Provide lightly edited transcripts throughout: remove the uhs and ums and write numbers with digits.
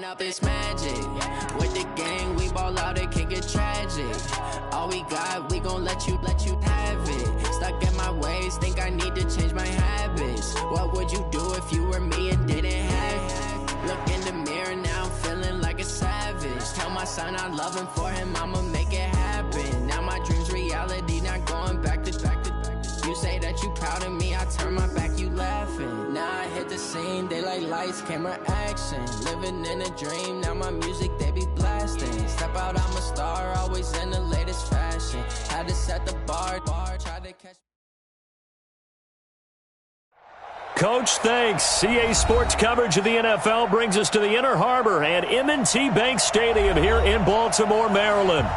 Up this magic. With the gang, we ball out, it can get tragic. All we got, we gon' let you have it. Stuck in my ways, think I need to change my habits. What would you do if you were me and didn't have it? Look in the mirror, now I'm feeling like a savage. Tell my son I love him, for him I'ma make it happen. Now my dream's reality, not going back to. You say that you proud of me, I turn my back, you laughing. Now I hit the scene, they like lights, camera, action. Living in a dream, now my music, they be blasting. Step out, I'm a star, always in the latest fashion. Had to set the bar, try to catch. Coach, thanks. CA Sports coverage of the NFL brings us to the Inner Harbor and M&T Bank Stadium here in Baltimore, Maryland.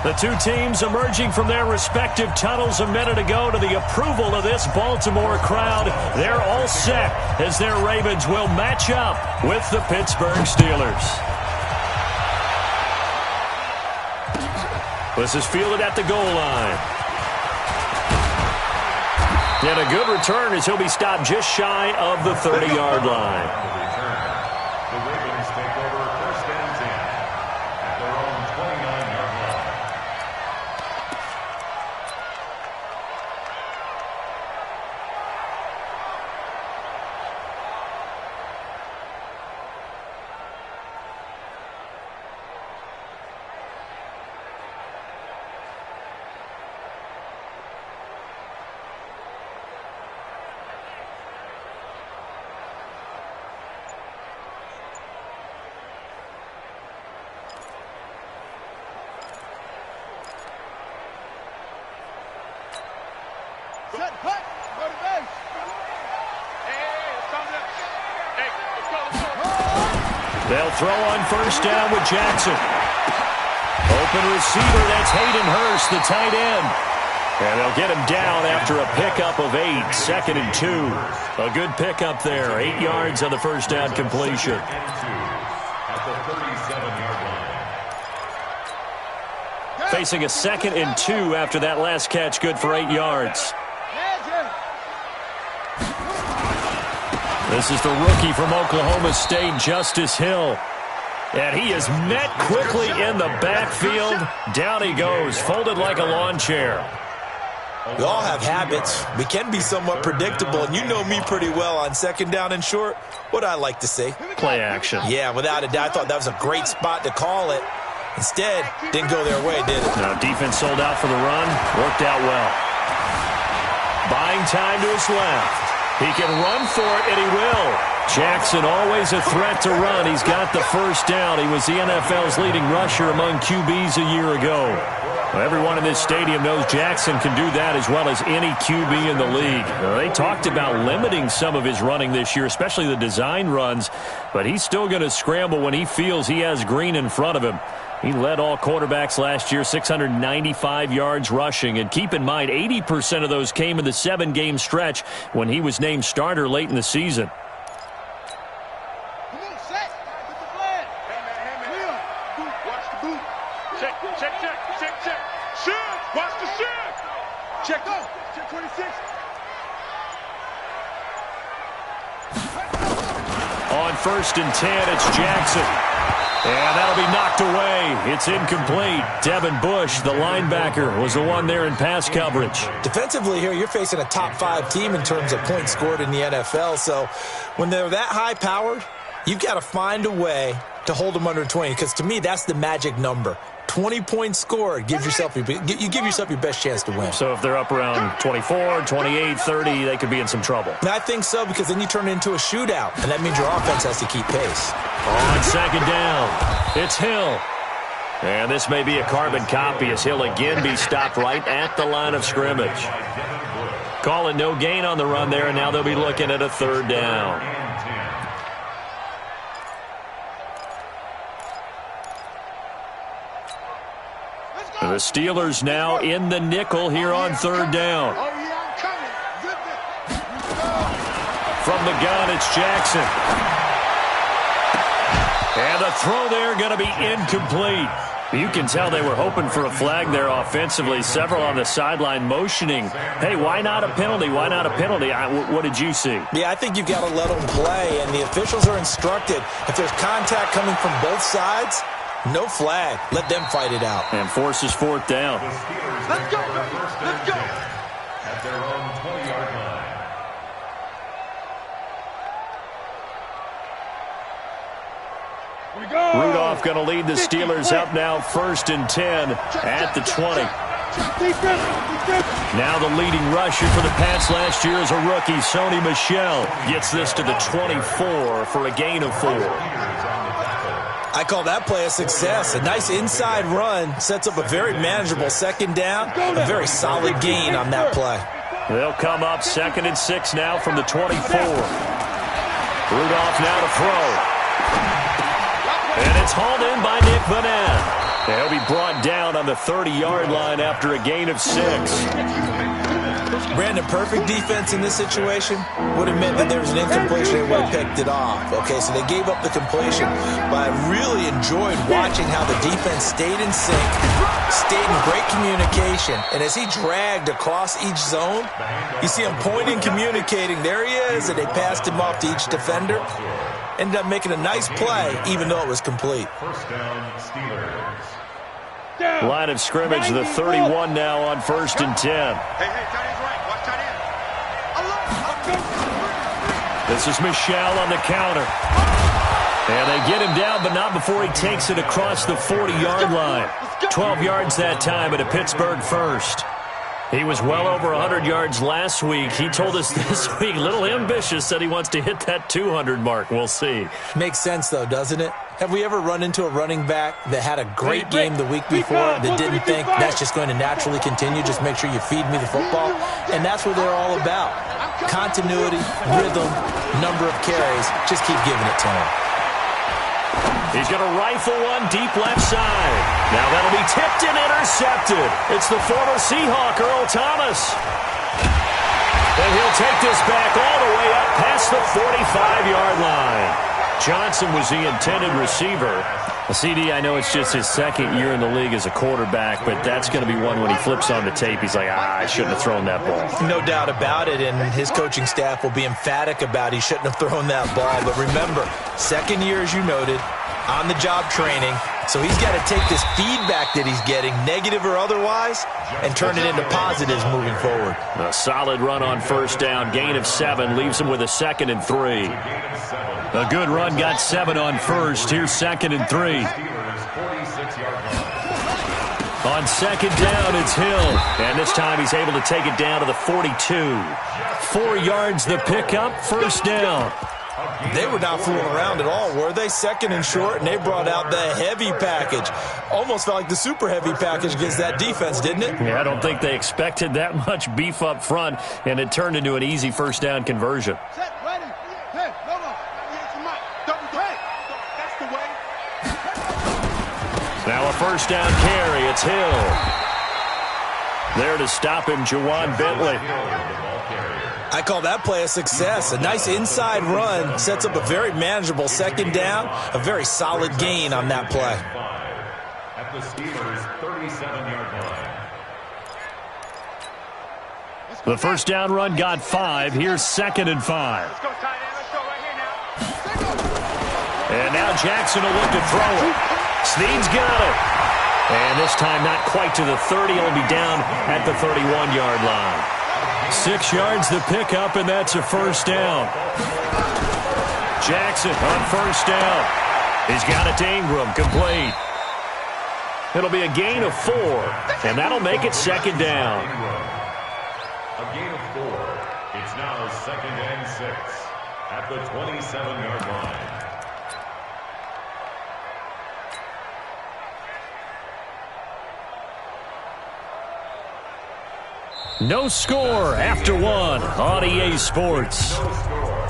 The two teams emerging from their respective tunnels a minute ago to the approval of this Baltimore crowd. They're all set as their Ravens will match up with the Pittsburgh Steelers. This is fielded at the goal line. And a good return as he'll be stopped just shy of the 30-yard line. The Ravens take over first and 10 at their own 29-yard line. They'll throw on first down with Jackson. Open receiver, that's Hayden Hurst, the tight end. And they'll get him down after a pickup of 8, 2nd and 2. A good pickup there, 8 yards on the first down completion. At the 37-yard line. Facing a 2nd and 2 after that last catch, good for 8 yards. This is the rookie from Oklahoma State, Justice Hill. And he is met quickly in the backfield. Down he goes, folded like a lawn chair. We all have habits. We can be somewhat predictable, and you know me pretty well on 2nd down and short. What I like to say? Play action. Yeah, without a doubt. I thought that was a great spot to call it. Instead, didn't go their way, did it? Now, defense sold out for the run. Worked out well. Buying time to his left. He can run for it, and he will. Jackson always a threat to run. He's got the first down. He was the NFL's leading rusher among QBs a year ago. Well, everyone in this stadium knows Jackson can do that as well as any QB in the league. Now, they talked about limiting some of his running this year, especially the design runs, but he's still going to scramble when he feels he has green in front of him. He led all quarterbacks last year, 695 yards rushing. And keep in mind, 80% of those came in the 7-game stretch when he was named starter late in the season. On 1st and 10, it's Jackson. And that'll be knocked away. It's incomplete. Devin Bush, the linebacker, was the one there in pass coverage. Defensively here, you're facing a top-5 team in terms of points scored in the NFL. So when they're that high-powered, you've got to find a way to hold them under 20. Because to me, that's the magic number. 20 points scored, you give yourself your best chance to win. So if they're up around 24, 28, 30, they could be in some trouble. And I think so, because then you turn it into a shootout, and that means your offense has to keep pace. On 2nd down, it's Hill. And this may be a carbon copy as he'll again be stopped right at the line of scrimmage. Calling no gain on the run there, and now they'll be looking at a 3rd down. The Steelers now in the nickel here on 3rd down. From the gun, it's Jackson. And the throw there going to be incomplete. You can tell they were hoping for a flag there offensively. Several on the sideline motioning, hey, why not a penalty? Why not a penalty? What did you see? Yeah, I think you've got to let them play, and the officials are instructed. If there's contact coming from both sides, no flag. Let them fight it out. And forces fourth down. Let's go, let's go. At their own 20-yard line. Rudolph going to lead the Steelers up now 1st and 10 at the 20. Now the leading rusher for the Pats last year is a rookie, Sony Michel. Gets this to the 24 for a gain of 4. I call that play a success. A nice inside run sets up a very manageable second down. A very solid gain on that play. They'll come up 2nd and 6 now from the 24. Rudolph now to throw. And it's hauled in by Nick Vanette. He'll be brought down on the 30-yard line after a gain of 6. Brandon, perfect defense in this situation would have meant that there was an incompletion and would have picked it off. Okay, so they gave up the completion, but I really enjoyed watching how the defense stayed in sync, stayed in great communication, and as he dragged across each zone, you see him pointing, communicating, there he is, and they passed him off to each defender. Ended up making a nice play, even though it was complete. First down, Steelers. Line of scrimmage, the 31 now on 1st and 10. Hey, tight end's right. Watch tight end. This is Michel on the counter. And they get him down, but not before he takes it across the 40-yard line. 12 yards that time at a Pittsburgh first. He was well over 100 yards last week. He told us this week, a little ambitious, said he wants to hit that 200 mark. We'll see. Makes sense, though, doesn't it? Have we ever run into a running back that had a great game the week before that didn't think that's just going to naturally continue? Just make sure you feed me the football. And that's what they're all about. Continuity, rhythm, number of carries. Just keep giving it to him. He's going to rifle one deep left side. Now that'll be tipped and intercepted. It's the former Seahawk, Earl Thomas. And he'll take this back all the way up past the 45-yard line. Johnson was the intended receiver. CD, I know it's just his 2nd year in the league as a quarterback, but that's going to be one when he flips on the tape, he's like, I shouldn't have thrown that ball. No doubt about it, and his coaching staff will be emphatic about he shouldn't have thrown that ball. But remember, 2nd year, as you noted, on-the-job training, so he's got to take this feedback that he's getting, negative or otherwise, and turn it into positives moving forward. A solid run on 1st down, gain of 7, leaves him with a 2nd and 3. A good run, got 7 on 1st. Here's 2nd and 3. On 2nd down, it's Hill. And this time he's able to take it down to the 42. 4 yards the pickup, 1st down. They were not fooling around at all, were they? 2nd and short, and they brought out the heavy package. Almost felt like the super heavy package against that defense, didn't it? Yeah, I don't think they expected that much beef up front, and it turned into an easy 1st down conversion. Now a 1st down carry. It's Hill. There to stop him, Juwan Bentley. I call that play a success. A nice inside run sets up a very manageable 2nd down. A very solid gain on that play. At the Steelers' 37-yard line. The 1st down run got 5. Here's 2nd and 5. Let's go, tight end. Let's go right here now. And now Jackson will look to throw it. Snead's got it. And this time not quite to the 30. He'll be down at the 31-yard line. 6 yards the pickup, and that's a 1st down. Jackson on 1st down. He's got it to Ingram, complete. It'll be a gain of 4, and that'll make it 2nd down. A gain of 4. It's now 2nd and 6 at the 27-yard line. No score after 1 on EA Sports. No score.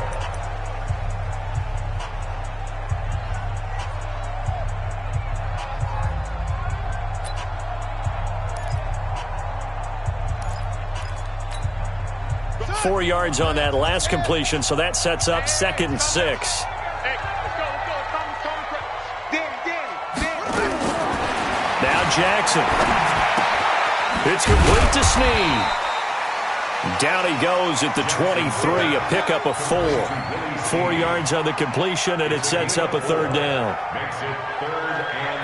4 yards on that last completion, so that sets up 2nd and 6. Hey, let's go. Jackson. It's complete to Snead. Down he goes at the 23, a pickup of 4. 4 yards on the completion, and it sets up a third down.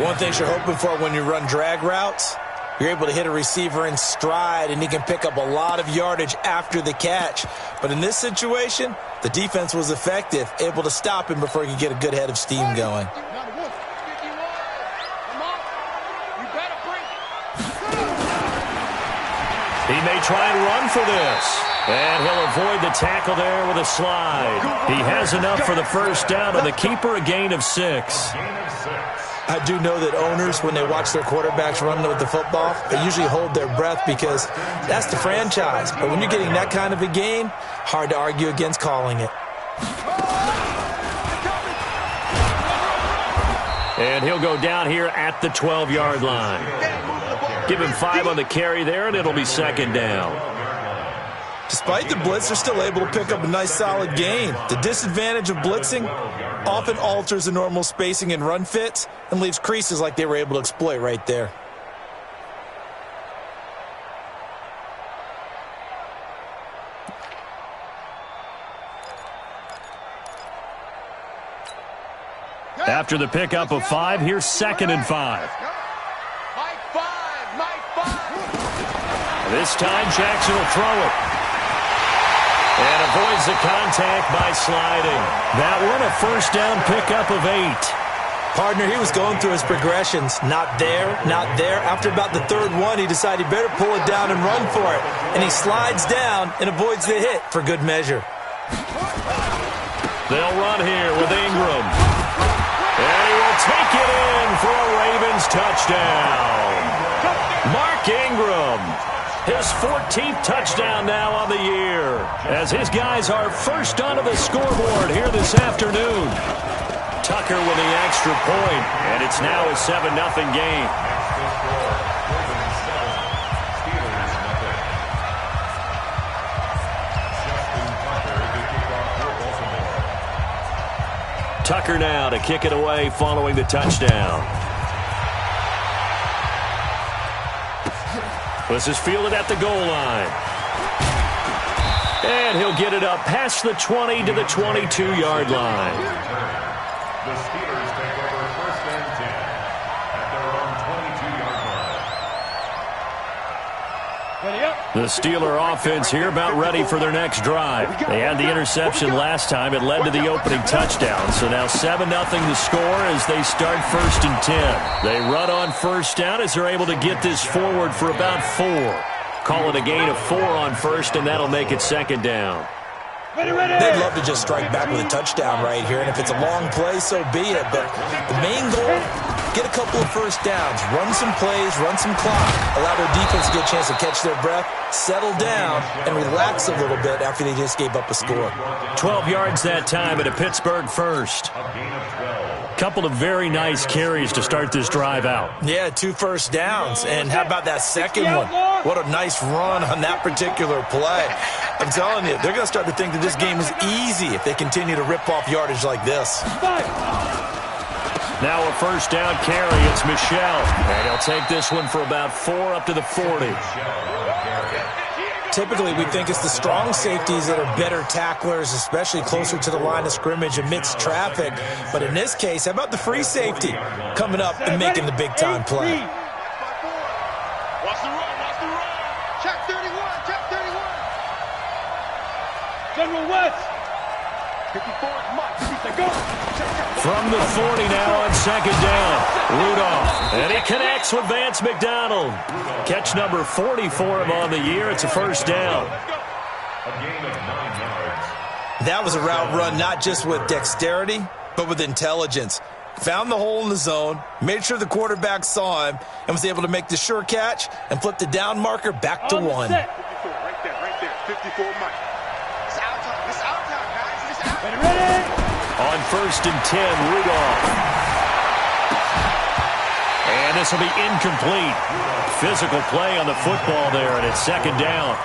One thing you're hoping for when you run drag routes, you're able to hit a receiver in stride, and he can pick up a lot of yardage after the catch. But in this situation, the defense was effective, able to stop him before he could get a good head of steam going. He may try and run for this. And he'll avoid the tackle there with a slide. He has enough for the first down, and the keeper a gain of 6. I do know that owners, when they watch their quarterbacks run with the football, they usually hold their breath because that's the franchise. But when you're getting that kind of a gain, hard to argue against calling it. And he'll go down here at the 12-yard line. Give him 5 on the carry there, and it'll be second down. Despite the blitz, they're still able to pick up a nice, solid gain. The disadvantage of blitzing often alters the normal spacing and run fits and leaves creases like they were able to exploit right there. After the pickup of 5, here's 2nd and 5. This time, Jackson will throw it. And avoids the contact by sliding. That one, a first down pickup of 8. Partner, he was going through his progressions. Not there, not there. After about the third one, he decided he better pull it down and run for it. And he slides down and avoids the hit for good measure. They'll run here with Ingram. And he will take it in for a Ravens touchdown. Mark Ingram. His 14th touchdown now on the year, as his guys are first onto the scoreboard here this afternoon. Tucker with the extra point, and it's now a 7-0 game. Tucker now to kick it away following the touchdown. This is fielded at the goal line. And he'll get it up past the 20 to the 22-yard line. The Steelers take over 1st and 10 at their own 22-yard line. The Steeler offense here about ready for their next drive. They had the interception last time. It led to the opening touchdown. So now 7-0 the score as they start 1st and 10. They run on first down as they're able to get this forward for about 4. Call it a gain of 4 on first, and that'll make it 2nd down. They'd love to just strike back with a touchdown right here, and if it's a long play, so be it. But the main goal, get a couple of first downs, run some plays, run some clock, allow their defense to get a chance to catch their breath, settle down, and relax a little bit after they just gave up a score. 12 yards that time at a Pittsburgh first. Couple of very nice carries to start this drive out. Yeah, 2 first downs. And how about that second one? What a nice run on that particular play. I'm telling you, they're going to start to think that this game is easy if they continue to rip off yardage like this. Now a first down carry. It's Michel. And he'll take this one for about 4 up to the 40. Typically, we think it's the strong safeties that are better tacklers, especially closer to the line of scrimmage amidst traffic. But in this case, how about the free safety coming up and making the big-time play? Watch the run, watch the run. Check 31, check 31. General West. 54's Mike. Go. From the 40 now on 2nd down. Rudolph. And he connects with Vance McDonald. Catch number 40 for him on the year. It's a first down. A gain of 9 yards. That was a route run not just with dexterity, but with intelligence. Found the hole in the zone, made sure the quarterback saw him, and was able to make the sure catch and flip the down marker back to 1. 54, right there. 54 Mike. It's our time. It's our time, guys. It's our time. Ready? On 1st and 10, Rudolph. And this will be incomplete. Physical play on the football there, and it's 2nd down.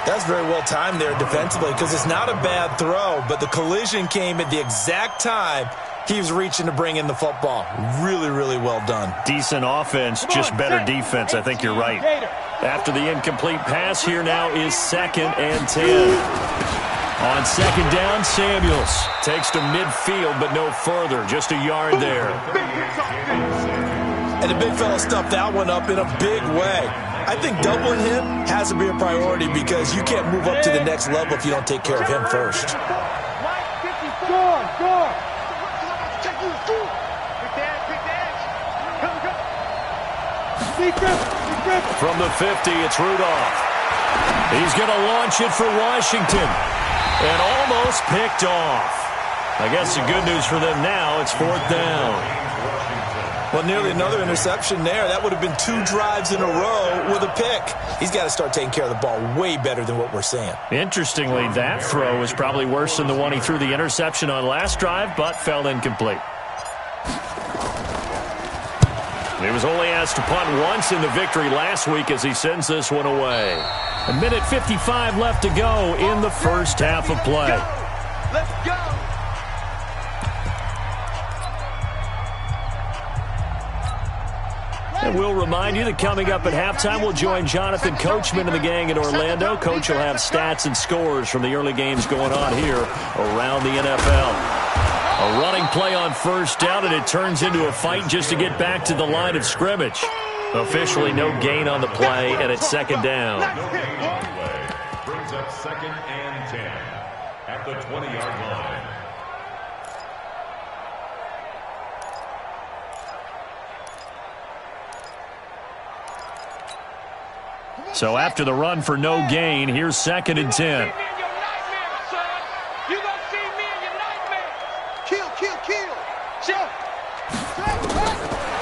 That's very well timed there defensively because it's not a bad throw, but the collision came at the exact time He was reaching to bring in the football. Really, really well done. Decent offense, just better defense. I think you're right. After the incomplete pass, here now is 2nd and 10. On 2nd down, Samuels takes to midfield, but no further. Just a yard there. And the big fella stuffed that one up in a big way. I think doubling him has to be a priority because you can't move up to the next level if you don't take care of him first. From the 50, it's Rudolph. He's going to launch it for Washington. And almost picked off. I guess the good news for them now, it's 4th down. Well, nearly another interception there. That would have been 2 drives in a row with a pick. He's got to start taking care of the ball way better than what we're seeing. Interestingly, that throw is probably worse than the one he threw the interception on last drive, but fell incomplete. He was only asked to punt once in the victory last week as he sends this one away. A minute 55 left to go in the first half of play. Let's go. And we'll remind you that coming up at halftime, we'll join Jonathan Coachman and the gang in Orlando. Coach will have stats and scores from the early games going on here around the NFL. A running play on 1st down, and it turns into a fight just to get back to the line of scrimmage. Officially no gain on the play, and it's 2nd down. Brings up 2nd and 10 at the 20-yard line. So after the run for no gain, here's 2nd and 10.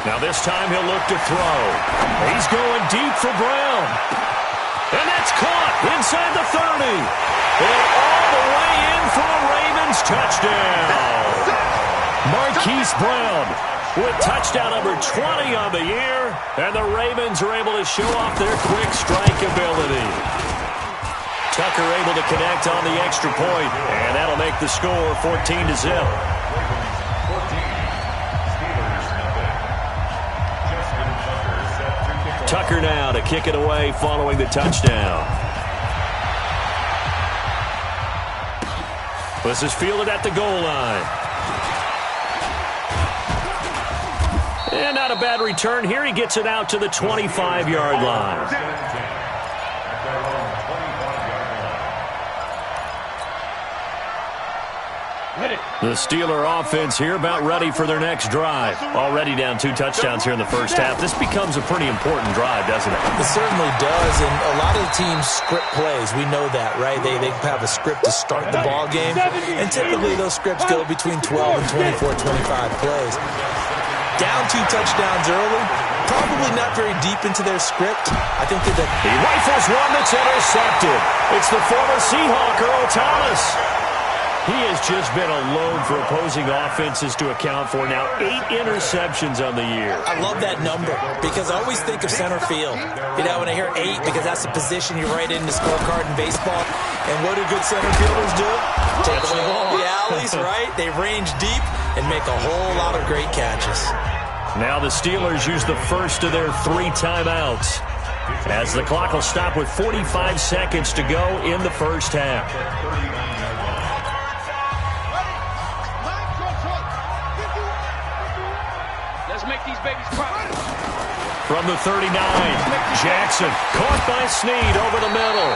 Now this time he'll look to throw. He's going deep for Brown. And that's caught inside the 30. And all the way in for a Ravens touchdown. Marquise Brown with touchdown number 20 on the year. And the Ravens are able to show off their quick strike ability. Tucker able to connect on the extra point. And that'll make the score 14-0. Tucker now to kick it away following the touchdown. This is fielded at the goal line. And not a bad return here. He gets it out to the 25-yard line. The Steeler offense here about ready for their next drive. Already down 2 touchdowns here in the first half. This becomes a pretty important drive, doesn't it? It certainly does, and a lot of the teams script plays. We know that, right? They have a script to start the ball game, and typically those scripts go between 12 and 24, 25 plays. Down 2 touchdowns early, probably not very deep into their script. I think that he rifles one that's intercepted. It's the former Seahawk, Earl Thomas. He has just been a load for opposing offenses to account for. Now 8 interceptions on the year. I love that number because I always think of center field. You know, when I hear 8, because that's the position you write in the scorecard in baseball. And what do good center fielders do? Take away all the alleys, right? They range deep and make a whole lot of great catches. Now the Steelers use the first of their 3 timeouts as the clock will stop with 45 seconds to go in the first half. From the 39, Jackson caught by Snead over the middle.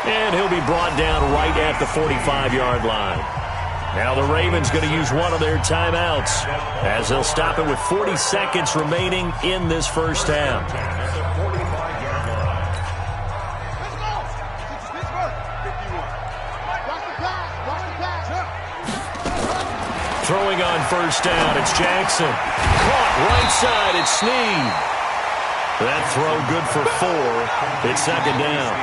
And he'll be brought down right at the 45-yard line. Now the Ravens going to use one of their timeouts as they'll stop it with 40 seconds remaining in this first half. Throwing on first down, it's Jackson. Caught right side, it's Snead. That throw good for 4. It's 2nd down.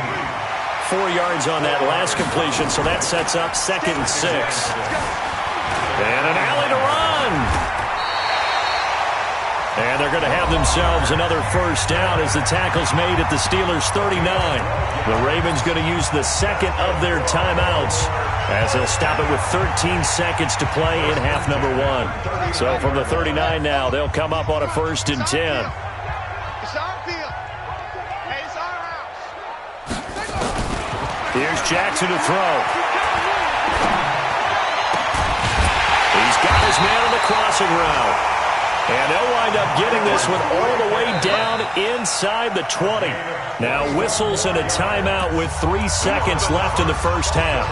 4 yards on that last completion, so that sets up 2nd and 6. And an alley to run. And they're going to have themselves another first down as the tackle's made at the Steelers' 39. The Ravens going to use the second of their timeouts as they'll stop it with 13 seconds to play in half number 1. So from the 39 now, they'll come up on a 1st and 10. It's our field. Hey, it's our house. Here's Jackson to throw. He's got his man on the crossing route. And they'll wind up getting this one all the way down inside the 20. Now whistles and a timeout with 3 seconds left in the first half.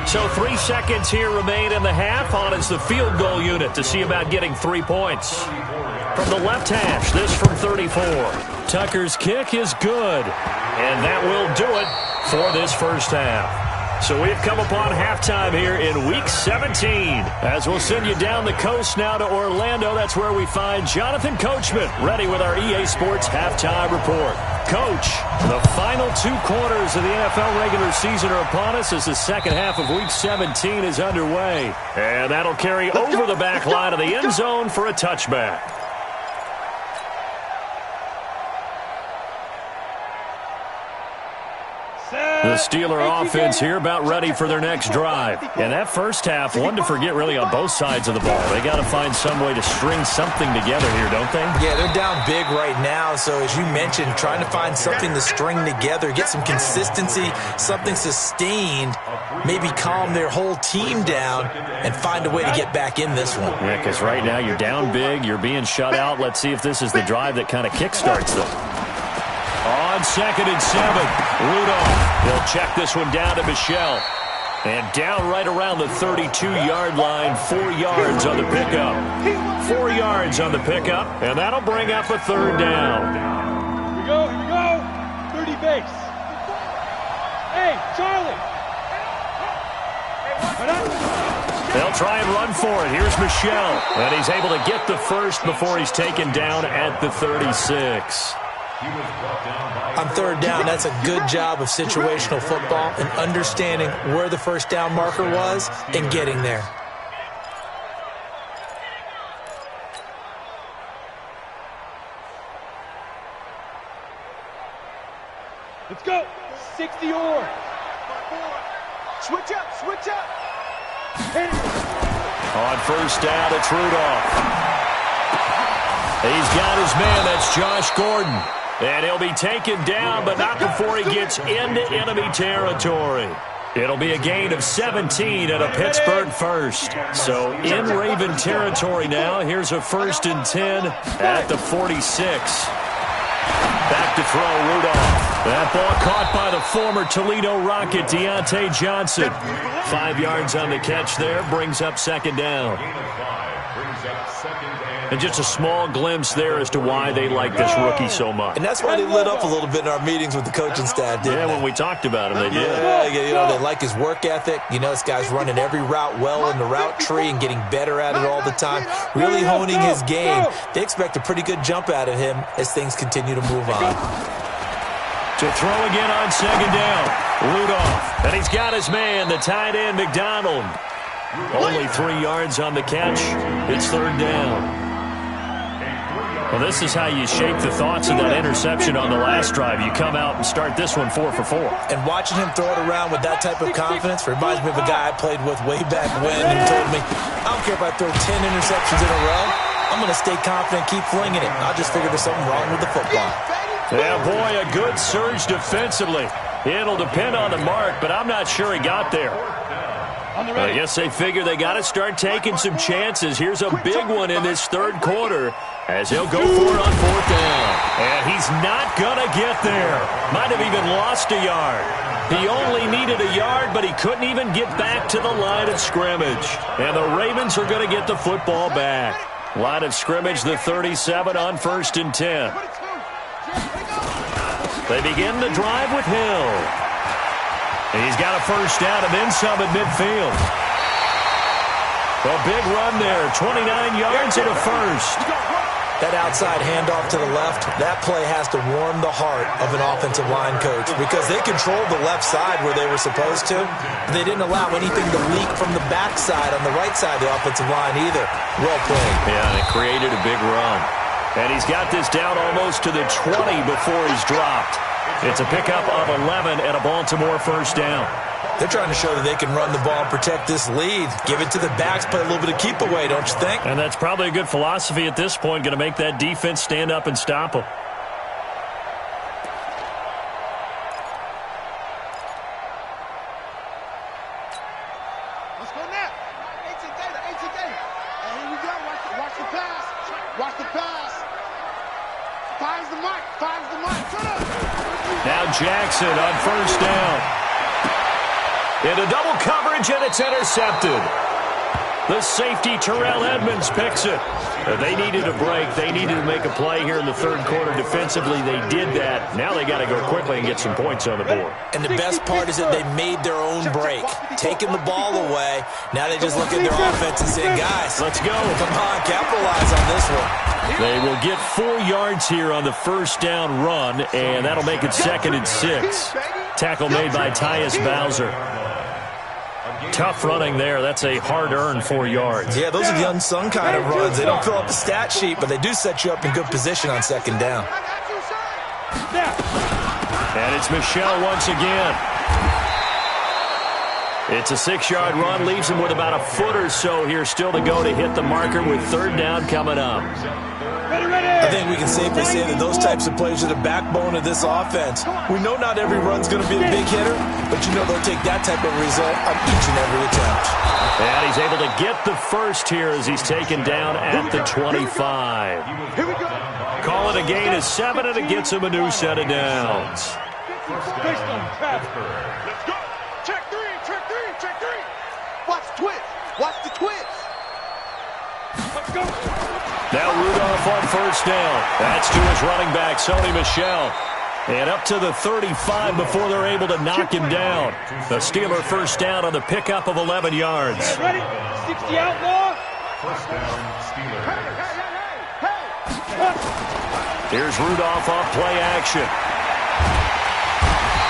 So 3 seconds here remain in the half. On is the field goal unit to see about getting 3 points. From the left hash, this from 34. Tucker's kick is good. And that will do it for this first half. So we've come upon halftime here in Week 17. As we'll send you down the coast now to Orlando, that's where we find Jonathan Coachman, ready with our EA Sports Halftime Report. Coach, the final 2 quarters of the NFL regular season are upon us as the second half of Week 17 is underway. And that'll carry over the back line of the end zone for a touchback. The Steeler offense here about ready for their next drive. And that first half, one to forget really on both sides of the ball. They got to find some way to string something together here, don't they? Yeah, they're down big right now. So as you mentioned, trying to find something to string together, get some consistency, something sustained, maybe calm their whole team down and find a way to get back in this one. Yeah, because right now you're down big, you're being shut out. Let's see if this is the drive that kind of kickstarts them. On 2nd and 7, Rudolph. He'll check this one down to Michel. And down right around the 32-yard line, 4 yards on the pickup. 4 yards on the pickup, and that'll bring up a 3rd down. Here we go, 30 base. Hey, Charlie. They'll try and run for it. Here's Michel. And he's able to get the first before he's taken down at the 36. On 3rd down, that's a good job of situational football and understanding where the first down marker was and getting there. Let's go. 60 yards. Switch up, switch up. On 1st down, it's Rudolph. He's got his man. That's Josh Gordon. And he'll be taken down, but not before he gets into enemy territory. It'll be a gain of 17 and a Pittsburgh first. So in Raven territory now. Here's a 1st and 10 at the 46. Back to throw, Rudolph. That ball caught by the former Toledo Rocket, Deontay Johnson. 5 yards on the catch there, brings up 2nd down. And just a small glimpse there as to why they like this rookie so much. And that's why they lit up a little bit in our meetings with the coaching staff, didn't they? When we talked about him, they did. Yeah, they like his work ethic. This guy's running every route well in the route tree and getting better at it all the time, really honing his game. They expect a pretty good jump out of him as things continue to move on. To throw again on 2nd down, Rudolph. And he's got his man, the tight end, McDonald. Only 3 yards on the catch. It's 3rd down. Well, this is how you shape the thoughts of that interception on the last drive. You come out and start this one 4 for 4. And watching him throw it around with that type of confidence reminds me of a guy I played with way back when and told me, I don't care if I throw 10 interceptions in a row. I'm going to stay confident, keep flinging it. I'll just figure there's something wrong with the football. Yeah, boy, a good surge defensively. It'll depend on the mark, but I'm not sure he got there. I guess they figure they got to start taking some chances. Here's a big one in this 3rd quarter as he'll go for it on 4th down. And he's not going to get there. Might have even lost a yard. He only needed a yard, but he couldn't even get back to the line of scrimmage. And the Ravens are going to get the football back. Line of scrimmage, the 37 on 1st and 10. They begin the drive with Hill. And he's got a 1st down and then some at midfield. A big run there, 29 yards and a 1st. That outside handoff to the left, that play has to warm the heart of an offensive line coach because they controlled the left side where they were supposed to. They didn't allow anything to leak from the backside on the right side of the offensive line either. Well played. Yeah, and it created a big run. And he's got this down almost to the 20 before he's dropped. It's a pickup of 11 and a Baltimore first down. They're trying to show that they can run the ball and protect this lead. Give it to the backs, play a little bit of keep away, don't you think? And that's probably a good philosophy at this point, going to make that defense stand up and stop them. Let's go now. AT Data. And here we go. Watch the pass. Watch the pass. Finds the mark. Now Jackson on first down. Into double coverage, and it's intercepted. The safety, Terrell Edmonds, picks it. They needed a break. They needed to make a play here in the third quarter defensively. They did that. Now they got to go quickly and get some points on the board. And the best part is that they made their own break. Taking the ball away. Now they just look at their offense and say, guys, let's go. Come on, capitalize on this one. They will get 4 yards here on the first down run, and that'll make it 2nd and 6. Tackle made by Tyus Bowser. Tough running there. That's a hard-earned 4 yards. Yeah, those are the unsung kind of runs. They don't fill up the stat sheet, but they do set you up in good position on second down. And it's Michel once again. It's a 6-yard run. Leaves him with about a foot or so here still to go to hit the marker with third down coming up. I think we can safely say that those types of plays are the backbone of this offense. We know not every run's going to be a big hitter, but you know they'll take that type of result on each and every attempt. And he's able to get the first here as he's taken down at the 25. Call it a gain of 7, and it gets him a new set of downs. Let's go. Check three. Watch the twist. Let's go. Now Rudolph on first down. That's to his running back, Sony Michel. And up to the 35 before they're able to knock him down. The Steeler first down on the pickup of 11 yards. Ready? 60 outlaw. First down, Steelers. Here's Rudolph off play action.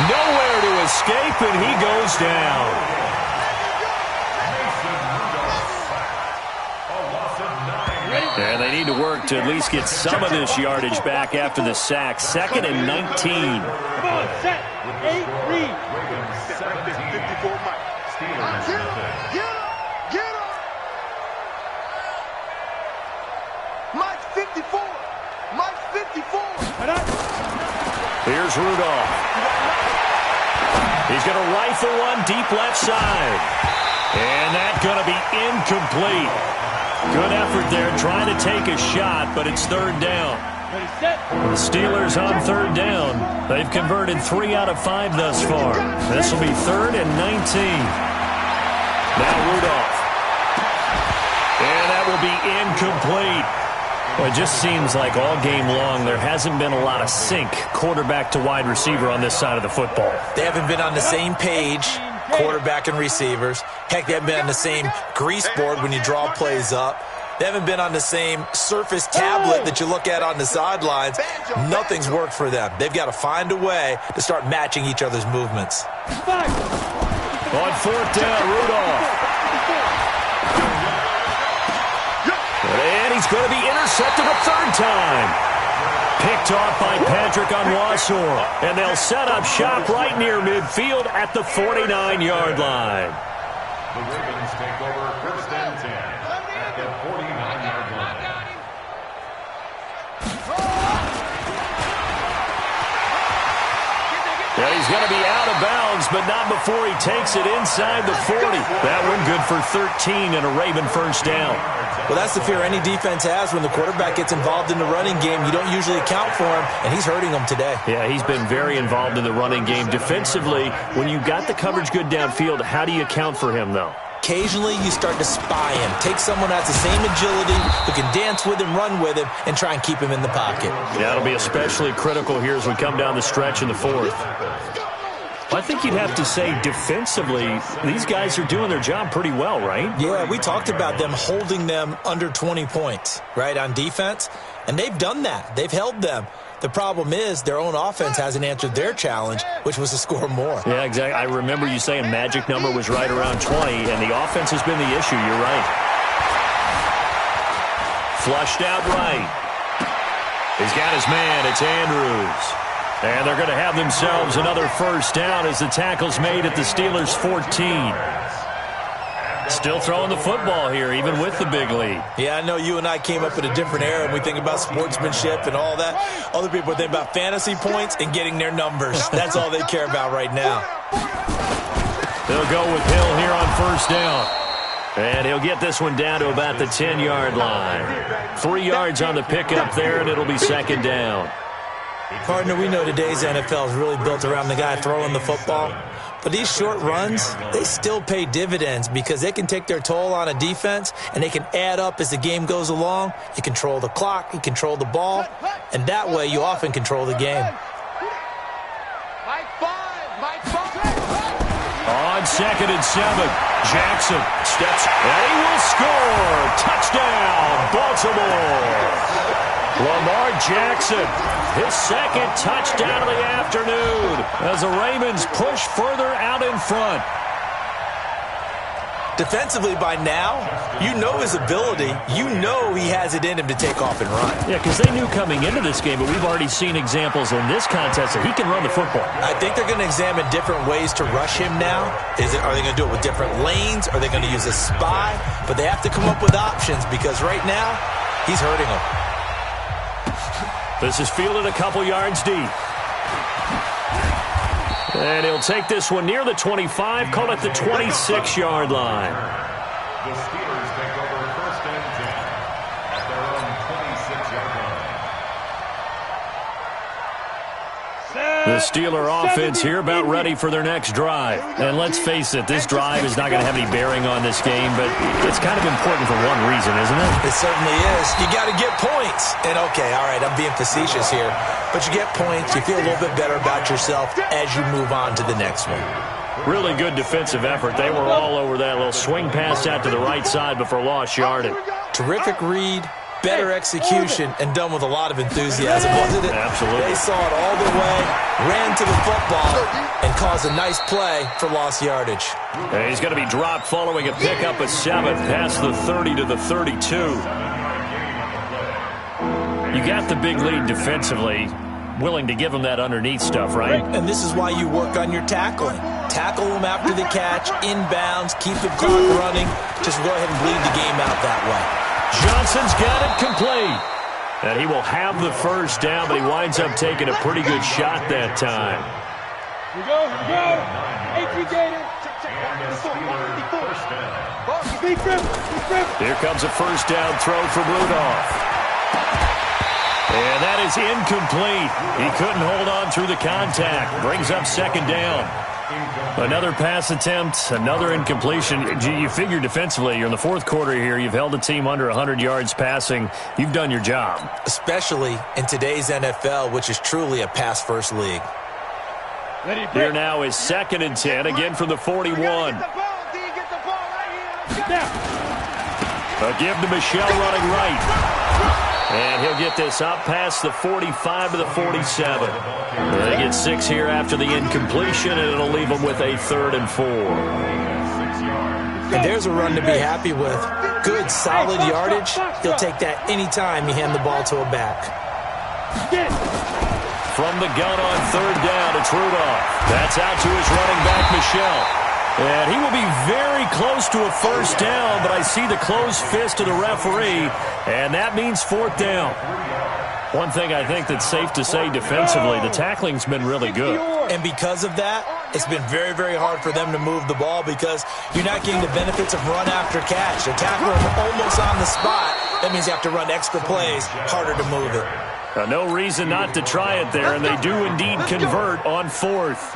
Nowhere to escape, and he goes down. And they need to work to at least get some of this yardage back after the sack. 2nd and 19. Come on, set. 8, read. 54 Mike. Steelers. Get him. Mike 54. Here's Rudolph. He's going to rifle one deep left side. And that's going to be incomplete. Good effort there, trying to take a shot, but it's third down. The Steelers on third down. They've converted 3 out of 5 thus far. This will be 3rd and 19. Now Rudolph. And that will be incomplete. Well, it just seems like all game long there hasn't been a lot of sync quarterback to wide receiver on this side of the football. They haven't been on the same page, quarterback and receivers. Heck, they haven't been on the same grease board when you draw plays up. They haven't been on the same surface tablet that you look at on the sidelines. Nothing's worked for them. They've got to find a way to start matching each other's movements. On fourth down, Rudolph. And he's going to be intercepted a third time. Picked off by Patrick Onwuasor. And they'll set up shop right near midfield at the 49-yard line. The Ravens take over 1st and 10 at the 49-yard line. And he's going to be out of bounds, but not before he takes it inside the 40. That one good for 13 and a Raven first down. Well, that's the fear any defense has when the quarterback gets involved in the running game. You don't usually account for him, and he's hurting them today. Yeah, he's been very involved in the running game. Defensively, when you've got the coverage good downfield, how do you account for him, though? Occasionally, you start to spy him. Take someone that's the same agility, who can dance with him, run with him, and try and keep him in the pocket. Yeah, it'll be especially critical here as we come down the stretch in the fourth. I think you'd have to say defensively, these guys are doing their job pretty well, right? Yeah, we talked about them holding them under 20 points, right, on defense. And they've done that. They've held them. The problem is their own offense hasn't answered their challenge, which was to score more. Yeah, exactly. I remember you saying magic number was right around 20, and the offense has been the issue. You're right. Flushed out right. He's got his man. It's Andrews. And they're going to have themselves another first down as the tackle's made at the Steelers' 14. Still throwing the football here, even with the big lead. Yeah, I know you and I came up in a different era, and we think about sportsmanship and all that. Other people think about fantasy points and getting their numbers. That's all they care about right now. They'll go with Hill here on first down. And he'll get this one down to about the 10-yard line. 3 yards on the pickup there, and it'll be second down. Partner, we know today's NFL is really built around the guy throwing the football. But these short runs, they still pay dividends because they can take their toll on a defense, and they can add up as the game goes along. You control the clock, you control the ball, and that way you often control the game. On 2nd and 7, Jackson steps, and he will score. Touchdown, Baltimore. Lamar Jackson, his second touchdown of the afternoon as the Ravens push further out in front. Defensively by now, you know his ability. You know he has it in him to take off and run. Yeah, because they knew coming into this game, but we've already seen examples in this contest that he can run the football. I think they're going to examine different ways to rush him now. Are they going to do it with different lanes? Are they going to use a spy? But they have to come up with options because right now, he's hurting them. This is fielded a couple yards deep. And he'll take this one near the 25, call it the 26-yard line. The Steelers take over first and 10 at their own 26-yard line. The Steeler offense here about ready for their next drive. And let's face it, this drive is not going to have any bearing on this game, but it's kind of important for one reason, isn't it? It certainly is. You got to get points. And okay, all right, I'm being facetious here. But you get points, you feel a little bit better about yourself as you move on to the next one. Really good defensive effort. They were all over that little swing pass out to the right side before lost yardage. Terrific read, better execution, and done with a lot of enthusiasm, wasn't it? Absolutely. They saw it all the way, ran to the football, and caused a nice play for lost yardage. And he's going to be dropped following a pickup of 7 past the 30 to the 32. You got the big lead defensively, willing to give them that underneath stuff, right? And this is why you work on your tackling. Tackle them after the catch, inbounds, keep the clock running. Just go ahead and bleed the game out that way. Johnson's got it complete. And he will have the first down, but he winds up taking a pretty good shot that time. Here we go. Here comes a first down throw from Rudolph. And that is incomplete. He couldn't hold on through the contact. Brings up second down. Another pass attempt, another incompletion. You figure defensively, you're in the fourth quarter here. You've held a team under 100 yards passing. You've done your job. Especially in today's NFL, which is truly a pass-first league. Here now is 2nd and 10, again from the 41. A give to Michel running right. And he'll get this up past the 45 to the 47. They get 6 here after the incompletion, and it'll leave them with a 3rd and 4. And there's a run to be happy with. Good, solid yardage. He'll take that anytime you hand the ball to a back. From the gun on 3rd down, it's Rudolph. That's out to his running back, Michel. And he will be very close to a first down, but I see the closed fist of the referee, and that means 4th down. One thing I think that's safe to say defensively, the tackling's been really good. And because of that, it's been very, very hard for them to move the ball because you're not getting the benefits of run after catch. They're tackling almost on the spot. That means you have to run extra plays, harder to move it. No reason not to try it there, and they do indeed convert on 4th.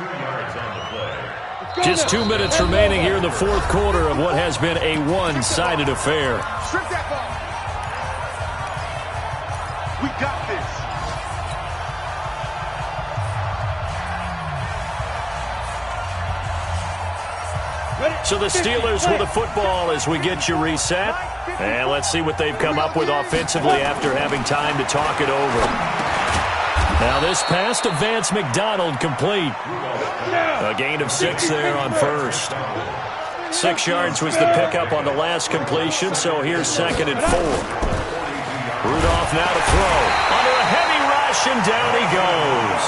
Just 2 minutes remaining here in the fourth quarter of what has been a one-sided affair. Strip that ball. We got this. So the Steelers with the football as we get you reset. And let's see what they've come up with offensively after having time to talk it over. Now this pass to Vance McDonald complete. A gain of 6 there on first. 6 yards was the pickup on the last completion, so here's 2nd and 4. Rudolph now to throw. Under a heavy rush, and down he goes.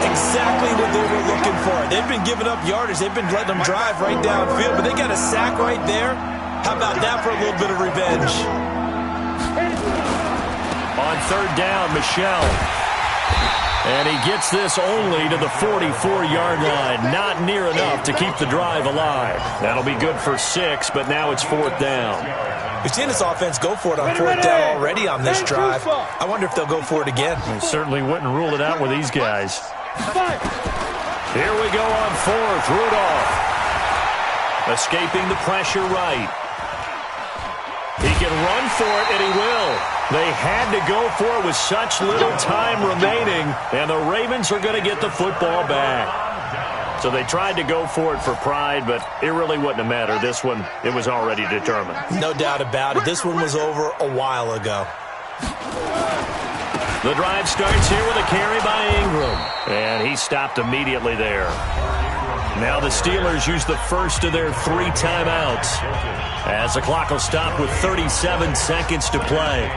Exactly what they were looking for. They've been giving up yardage. They've been letting them drive right downfield, but they got a sack right there. How about that for a little bit of revenge? On third down, Michelle. And he gets this only to the 44-yard line. Not near enough to keep the drive alive. That'll be good for 6, but now it's fourth down. We've seen this offense go for it on fourth down already on this drive. I wonder if they'll go for it again. They certainly wouldn't rule it out with these guys. Here we go on fourth. Rudolph escaping the pressure right. He can run for it, and he will. They had to go for it with such little time remaining, and the Ravens are going to get the football back. So they tried to go for it for pride, but it really wouldn't have mattered. This one, it was already determined. No doubt about it. This one was over a while ago. The drive starts here with a carry by Ingram, and he stopped immediately there. Now the Steelers use the first of their 3 timeouts, as the clock will stop with 37 seconds to play.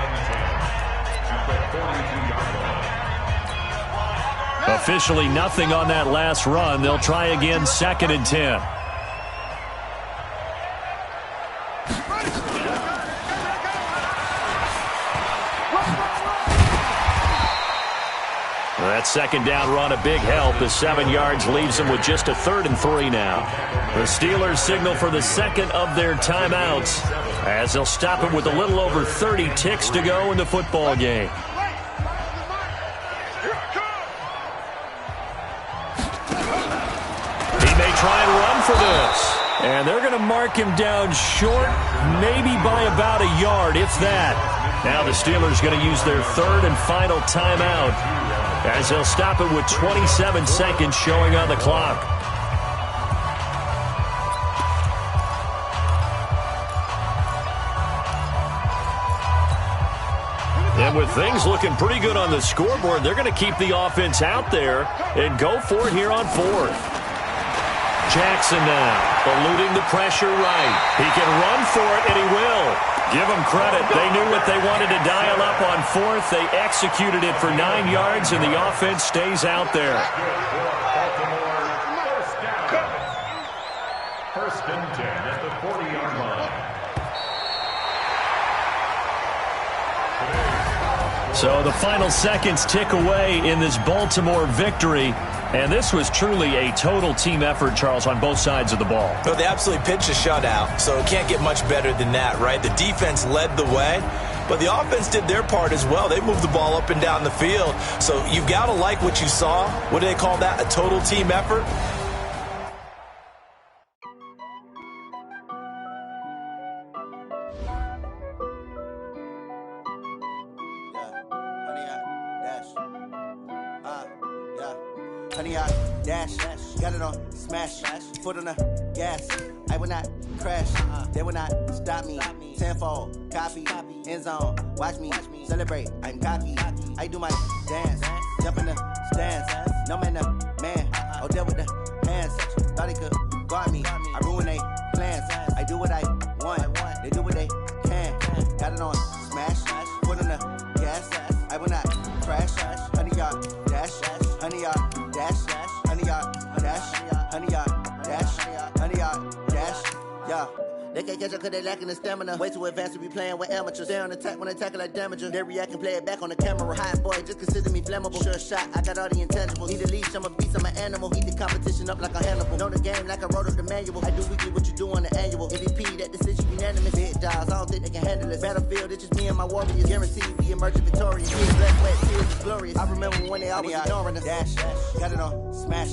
Officially nothing on that last run. They'll try again, 2nd and 10. That second down run, a big help. The 7 yards leaves them with just a 3rd and 3 now. The Steelers signal for the second of their timeouts, as they'll stop it with a little over 30 ticks to go in the football game. He may try and run for this. And they're going to mark him down short, maybe by about a yard, if that. Now the Steelers going to use their 3rd and final timeout, as they'll stop it with 27 seconds showing on the clock. And with things looking pretty good on the scoreboard, they're going to keep the offense out there and go for it here on 4th. Jackson now, eluding the pressure right. He can run for it, and he will. Give them credit. They knew what they wanted to dial up on 4th. They executed it for 9 yards, and the offense stays out there. First and 10 at the 40-yard line. So the final seconds tick away in this Baltimore victory. And this was truly a total team effort, Charles, on both sides of the ball. Well, they absolutely pitched a shutout, so it can't get much better than that, right? The defense led the way, but the offense did their part as well. They moved the ball up and down the field. So you've got to like what you saw. What do they call that? A total team effort? Honey, I dash, got it on smash, foot on the gas. I will not crash, they will not stop me. Tenfold, copy, end zone, watch me celebrate. I'm cocky, I do my dance, jump in the stands. No man, the man, oh, deal with the hands. Thought he could guard me, I ruin they plans. I do what I want, they do what they can. Got it on smash, foot on the gas. I will not crash, honey, y'all dash, honey, y'all dash, honey, y'all dash, honey, y'all dash, honey, y'all dash, yeah. They can't catch up cause they lacking the stamina. Way too advanced to be playing with amateurs. They on attack when they tackle like damager. They react and play it back on the camera. Hot boy, just consider me flammable. Sure shot, I got all the intangibles. Need a leash, I'm a beast, I'm an animal. Heat the competition up like a Hannibal. Know the game like I wrote up the manual. I do weekly what you do on the annual. MVP, that decision unanimous. Big dials, I don't think they can handle it. Battlefield, it's just me and my warriors. Guaranteed we emerging victorious. Tears, black, wet, tears is glorious. I remember when they always ignoring us. Dash, got it on smash,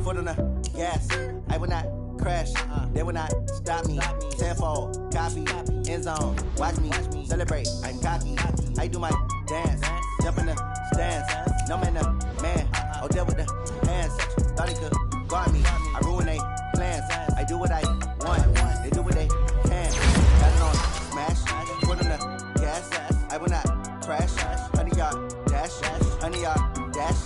foot on the gas. I will not crash, they will not stop me. Tenfold, copy, end zone, watch me celebrate. I'm cocky, I do my dance, jump in the stands. No man, the man, oh, deal with the hands. Thought he could guard me, I ruin they plans. I do what I want, they do what they can. Got it on smash, foot on the gas. I will not crash, honey, y'all dash, honey, y'all dash,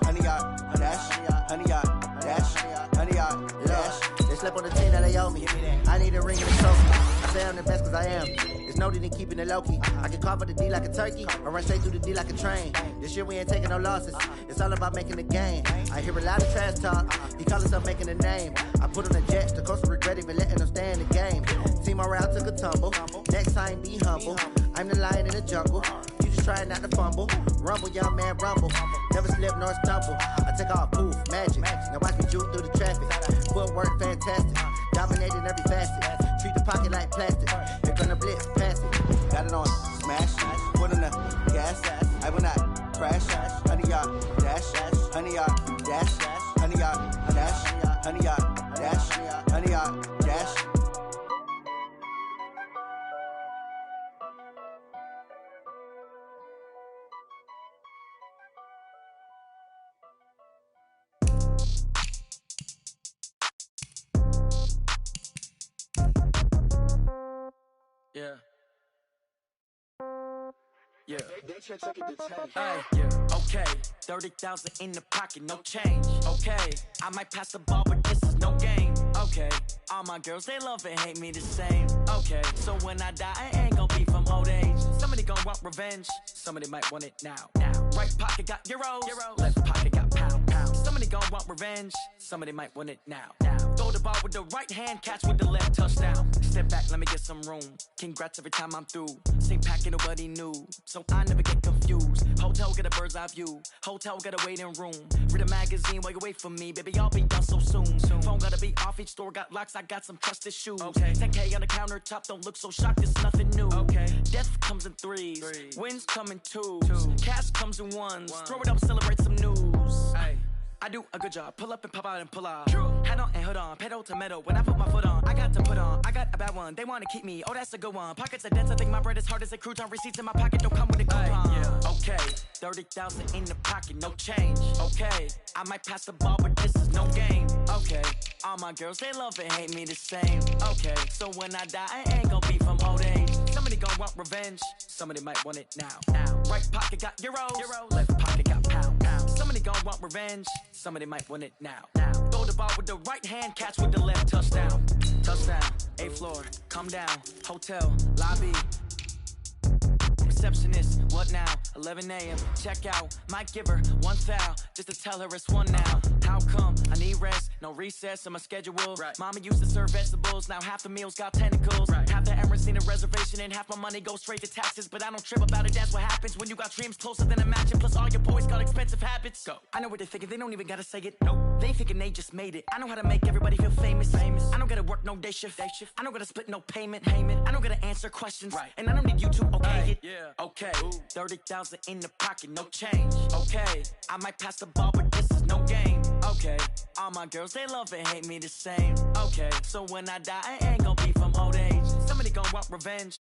honey, y'all dash, honey, y'all dash, honey, y'all dash. They slept on the team that they owe me. I need a ring and a trophy. I say I'm the best cause I am. It's know that they keeping it low-key. I can carve up the D like a turkey, or run straight through the D like a train. This year we ain't taking no losses. It's all about making the game. I hear a lot of trash talk. He call himself making a name. I put on the Jets, the coach will regret even letting them stay in the game. Team morale took a tumble. Next time be humble. I'm the lion in the jungle. You just trying not to fumble. Rumble, young man, rumble. Never slip nor stumble. I take off, poof, magic. Now watch me juke through the traffic. Footwork fantastic. Dominating every facet. Treat the pocket like plastic. You're gonna blitz, pass it. Got it on, smash. Foot on the gas. I will not crash. 100-yard dash. 100-yard dash. 100-yard dash. 100-yard dash. 100-yard dash. Yeah. Yeah. Hey, yeah. Okay. 30,000 in the pocket, no change. Okay. I might pass the ball, but this is no game. Okay. All my girls, they love and hate me the same. Okay. So when I die, I ain't gonna be from old age. Somebody gonna want revenge. Somebody might want it now. Right pocket got euros. Left pocket got pound. Somebody gonna want revenge. Somebody might want it now. Throw the ball with the right hand, catch with the left, touchdown. Step back, let me get some room. Congrats every time I'm through. Same packet, nobody knew, so I never get confused. Hotel get a bird's eye view. Hotel get a waiting room. Read a magazine while you wait for me, baby. I'll be done so soon. Phone gotta be off. Each store got locks. I got some trusted shoes. Okay. 10K on the countertop. Don't look so shocked. It's nothing new. Okay. Death comes in threes. Wins come in twos. Cash comes in ones. Throw it up, celebrate some news. Hey. I do a good job, pull up and pop out and pull off. Hat on and hood on, pedal to metal. When I put my foot on, I got to put on. I got a bad one, they wanna keep me. Oh, that's a good one. Pockets are dense, I think my bread is hard as a crouton. Receipts in my pocket don't come with a coupon. Yeah. Okay, 30,000 in the pocket, no change. Okay, I might pass the ball, but this is no game. Okay, all my girls, they love and hate me the same. Okay, so when I die, I ain't gonna be from old age. Somebody gonna want revenge, somebody might want it now. Right pocket got euros, left pocket got pound. Somebody gonna want revenge, somebody might want it now. Throw the ball with the right hand, catch with the left, touchdown. Touchdown, 8th floor, come down, hotel, lobby. Receptionist, what now? 11 a.m. Check out, might give her one foul just to tell her it's one now. How come? I need rest, no recess in my schedule. Right. Mama used to serve vegetables, now half the meals got tentacles. Right. Half the Emirates need a reservation and half my money goes straight to taxes. But I don't trip about it, that's what happens when you got dreams closer than a match. And plus all your boys got expensive habits. Go. I know what they're thinking, they don't even gotta say it. Nope. They thinking they just made it. I know how to make everybody feel famous. I don't gotta work no day shift. I don't gotta split no payment. I don't gotta answer questions. Right. And I don't need you to okay it. Yeah. Okay, 30,000 in the pocket, no change. Okay, I might pass the ball, but this is no game. Okay, all my girls, they love and hate me the same. Okay, so when I die, I ain't gonna be from old age. Somebody gonna want revenge.